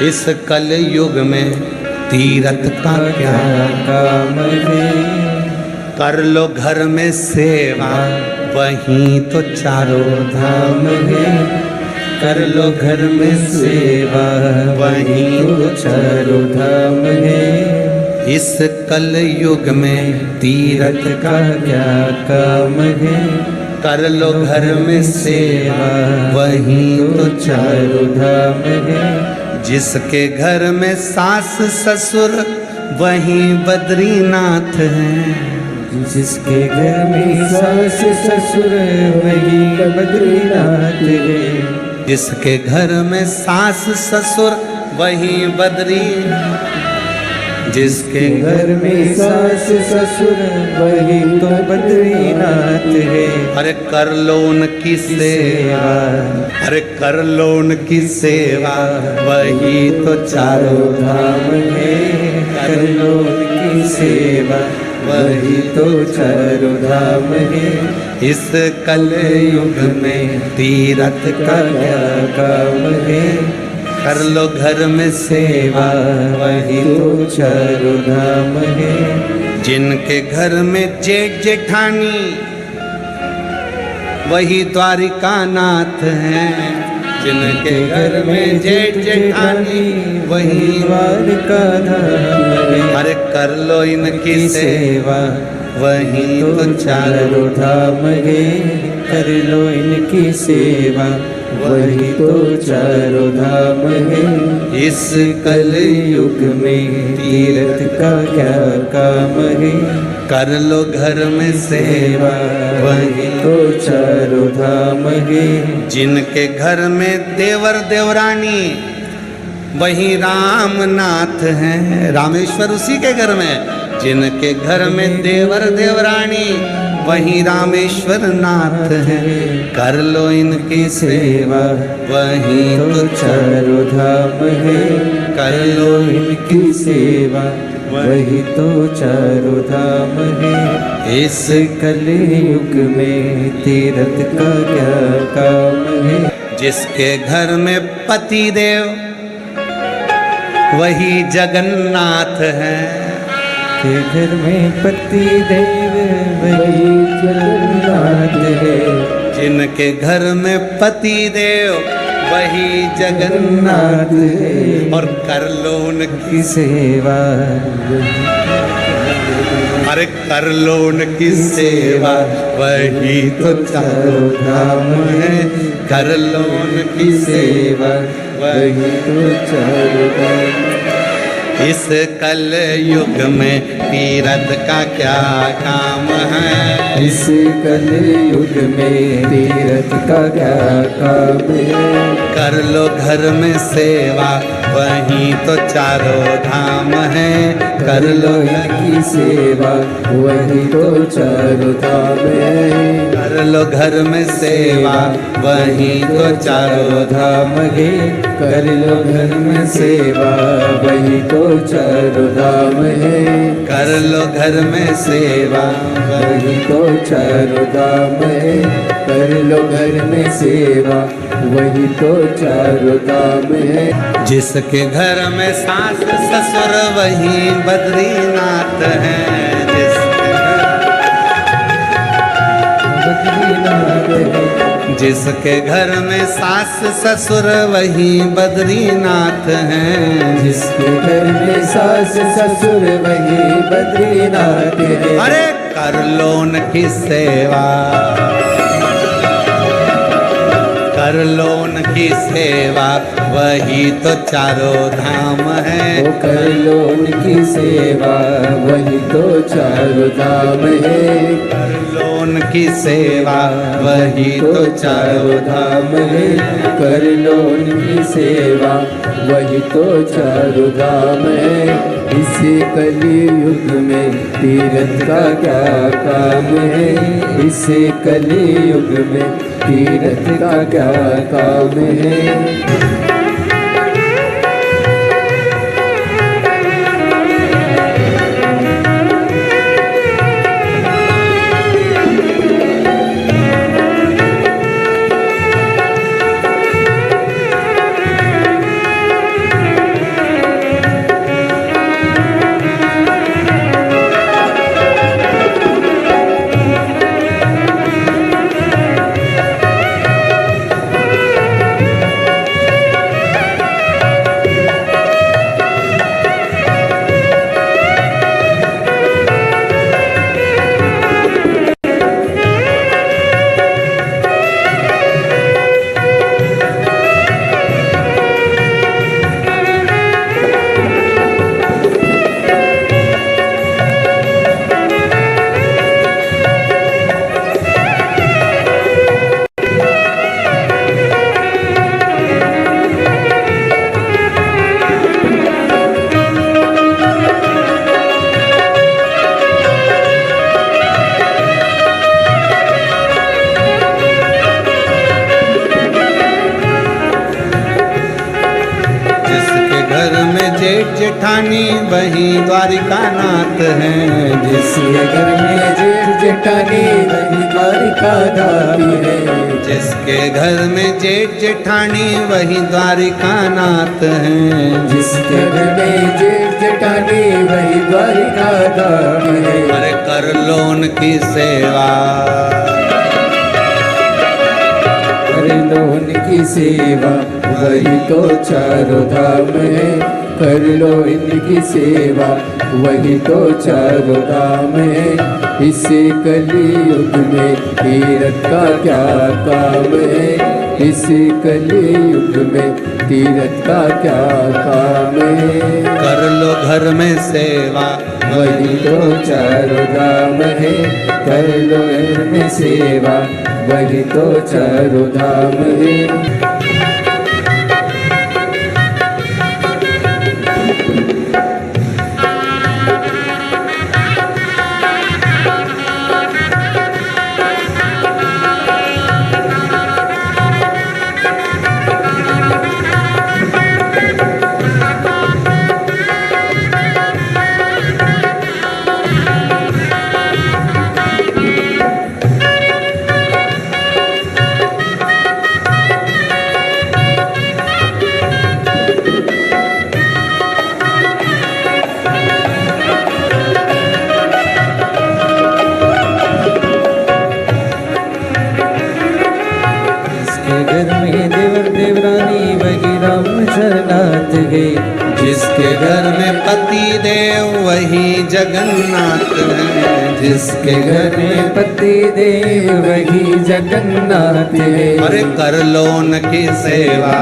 इस कल युग में तीरथ का क्या काम है। कर लो घर में सेवा वहीं तो चारों धाम है। कर लो घर में सेवा वहीं तो चारों धाम है। इस कल युग में तीरथ का क्या काम है। कर लो घर में सेवा वहीं तो चारों धाम है। जिसके घर में सास ससुर वहीं बद्रीनाथ हैं। जिसके घर में सास ससुर वही बद्रीनाथ है। जिसके घर में सास ससुर वही बद्री। जिसके घर में सास ससुर वही तो बद्रीनाथ है। अरे कर लो उनकी सेवा, अरे कर लो उनकी सेवा वही तो चारों धाम है। कर लो उनकी सेवा वही तो चारों धाम है। इस कल युग में तीरथ का क्या काम है। कर लो घर में सेवा वही तो चारों धाम है। जिनके घर में जेठ जेठानी वही द्वारिका नाथ हैं। जिनके घर में जेठ जेठानी वही द्वारिका धाम है। अरे कर लो इनकी सेवा वही तो चारों धाम है। कर लो इनकी सेवा वही तो चारों धाम है। इस कल युग में तीरथ का क्या काम है। कर लो घर में सेवा वही तो चारों धाम है। जिनके घर में देवर देवरानी वही रामनाथ हैं। रामेश्वर उसी के घर में। जिनके घर में देवर देवरानी वही रामेश्वर नाथ हैं। कर लो इनकी सेवा वही तो चारों धाम है। कर लो इनकी सेवा वही तो चारों धाम है। इस कल युग में तीरथ का क्या काम है। जिसके घर में पति देव वही जगन्नाथ हैं। के घर में पति देव वही जगन्नाथ है। जिनके घर में पति देव वही जगन्नाथ है। और कर लो उनकी सेवा, अरे कर लो उनकी सेवा वही तो चारों धाम है। कर लो उनकी सेवा वही तो चारों धाम। इस कल युग में तीरथ का क्या काम है। इस कल युग में तीरथ का क्या काम है। कर लो घर में सेवा वही तो चारों धाम है। कर लो इनकी सेवा वही तो चारों धाम है। कर लो घर में सेवा वही तो चारों धाम है। कर लो घर में सेवा वही तो चारों धाम है। कर लो घर में सेवा वही तो चारों धाम है। कर लो घर में सेवा वही तो चारों धाम है। जिसके घर में सास ससुर वही बद्रीनाथ हैं। जिसके घर में सास ससुर वही बद्रीनाथ हैं। जिसके घर में सास ससुर वही बद्रीनाथ है। अरे कर लो उनकी सेवा, कर लो उनकी सेवा वही तो चारों धाम है। कर लो उनकी सेवा वही तो चारों धाम है। कर लो उनकी सेवा वही तो चारों धाम है। कर लो उनकी सेवा वही तो चारों धाम है। इस कली युग में तीरथ का क्या काम है। इस कली युग में तीरथ का क्या काम है। जेठ जेठानी वही द्वारिका नाथ हैं। जिसके घर में जेठ जेठानी वही द्वारिका धारी है। जिसके घर में जेठ जेठानी वही द्वारिका नाथ हैं। जिसके घर में जेठ जेठानी वही द्वारिका धारी है। अरे कर लो उनकी सेवा, कर लो उनकी सेवा वही तो चारों धाम है। कर लो इनकी सेवा वही तो चारों धाम है। इसे कलयुग में तीरथ का क्या काम है। इसे कलयुग में तीरथ का क्या काम है। कर लो घर में सेवा वही तो चारों धाम है। कर लो इनमें सेवा वही तो चारों धाम है। जिसके घर में पति देव वही जगन्नाथ है। जिसके घर में पति देव वही जगन्नाथ है। अरे कर लो उनकी सेवा,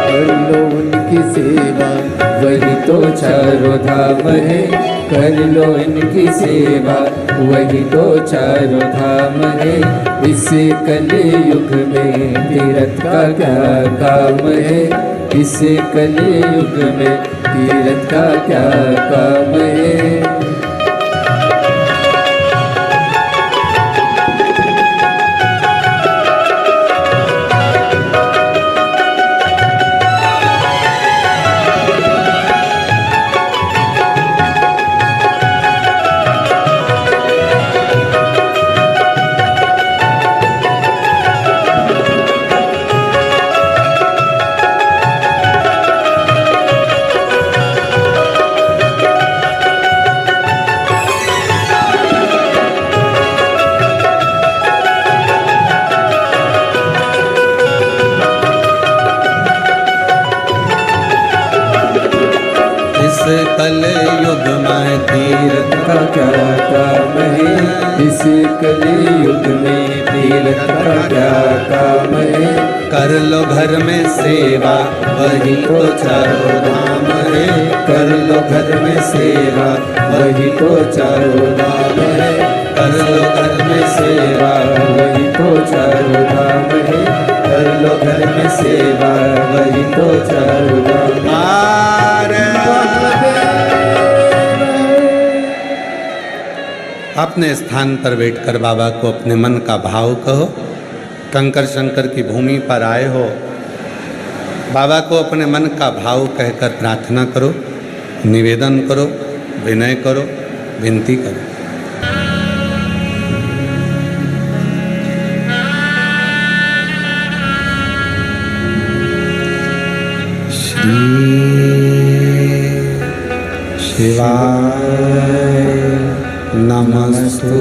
कर लो उनकी सेवा वही तो चारों धाम है। कर लो इनकी सेवा वही तो चारों धाम है। इसे कलयुग में तीरथ का क्या काम है। इसे कलयुग में तीरथ का क्या काम है। कलयुग में तीरथ का क्या काम है। इस कलयुग में तीरथ का क्या काम है। कर लो घर में सेवा वही तो चारों धाम है। कर लो घर में सेवा वही तो चारों धाम है। कर लो घर में सेवा वही तो चारों धाम है। कर लो घर में सेवा वही तो चारों धाम है। अपने स्थान पर बैठकर बाबा को अपने मन का भाव कहो। कंकर शंकर की भूमि पर आए हो, बाबा को अपने मन का भाव कहकर प्रार्थना करो, निवेदन करो, विनय करो, विनती करो। श्री शिवाय नमस्तुभ्यं।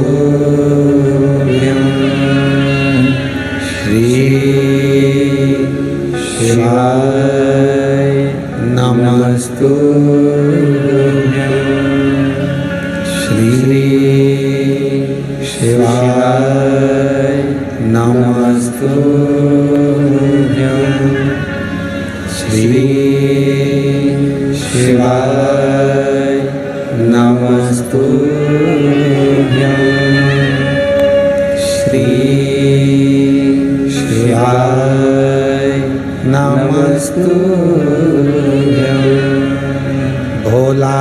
श्री शिवाय नमस्तुभ्यं। श्री शिवाय नमस्तुभ्यं। श्री शिवाय नमस्तुभ्यं। श्री शिवाय नमस्तुभ्यं। भोला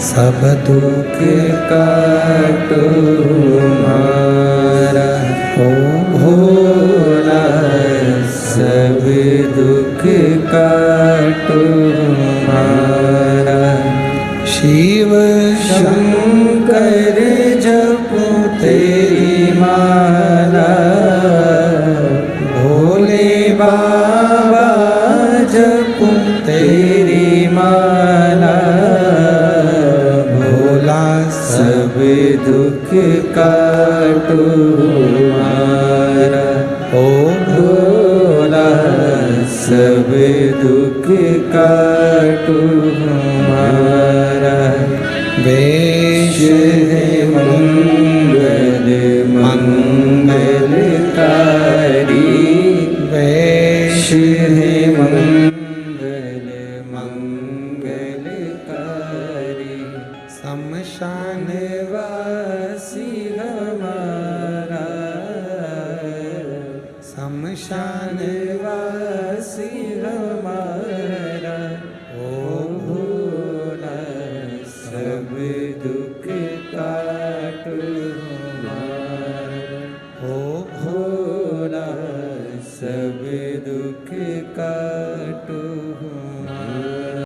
सब दुख काटो हमारा, ओ भोला सब दुख काटो हमारा। शिव शंकर जपो तेरी माला, भोले बाबा जपो तेरी माला, भोला सब दुख काटो हमारा। ओ भोला सब दुख काटो हमारा। वेश है मंगल मंगलकारी, वेश है मंगल मंगलकारी। शमशान वासी हमारा, शमशान वासी हमारा। ओ भोला सब दुख काटो हमारा। ओ भोला सब दुख काटो